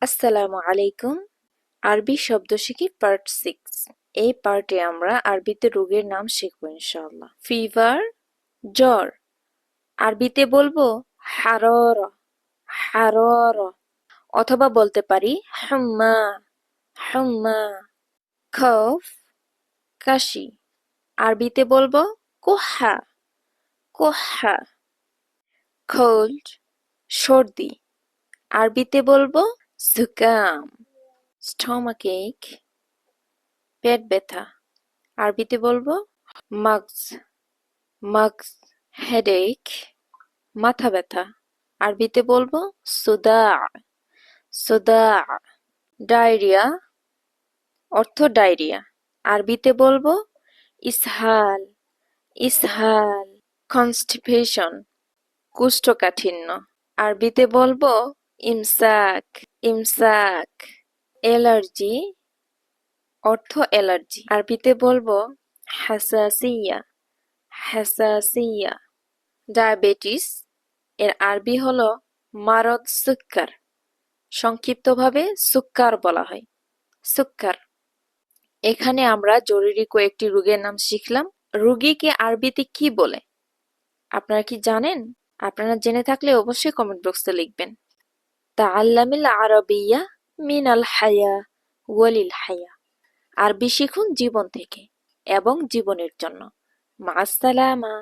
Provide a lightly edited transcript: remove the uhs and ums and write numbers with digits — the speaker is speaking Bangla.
আসসালামু আলাইকুম। আরবি শব্দ শিখি পার্ট 6। এই পার্টে আমরা আরবিতে রোগের নাম শিখব ইনশাআল্লাহ। ফিভার, জ্বর। আরবিতে বলবো হারারা, হারারা, অথবা বলতে পারি হুম্মা, হুম্মা। কফ, কাশি। আরবিতে বলবো কুহা, কুহা। কোল্ড, সর্দি। আরবিতে বলবো জুকাম। স্টমাক এক, পেট ব্যথা। আরবিতে বলবো মাগজ, মাগজ। হেডেক, মাথা ব্যথা। আরবিতে বলবো সুদা, সুদা। ডায়রিয়া, অর্থ ডায়রিয়া। আরবিতে বলবো ইসহাল, ইসহাল। কনস্টিপেশন, কোষ্ঠকাঠিন্য। আরবিতে বলবো ইমসাক, ইমসাক। অ্যালার্জি, অর্থ অ্যালার্জি। আরবিতে বলবো হাসাসিয়া, হাসাসিয়া। ডায়াবেটিস, এর আরবি হলো মারদ সুক্কার, সংক্ষিপ্তভাবে সুক্কার বলা হয়, সুক্কার। এখানে আমরা জরুরি কয়েকটি রোগের নাম শিখলাম। রোগীকে আরবিতে কি বলে আপনারা কি জানেন? আপনারা জেনে থাকলে অবশ্যই কমেন্ট বক্সে লিখবেন। তাআল্লামিল আরাবিয়্যা মিনাল হায়া ওয়ালিল হায়া। আরবি শিখুন জীবন থেকে এবং জীবনের জন্য। মা আসসালামা।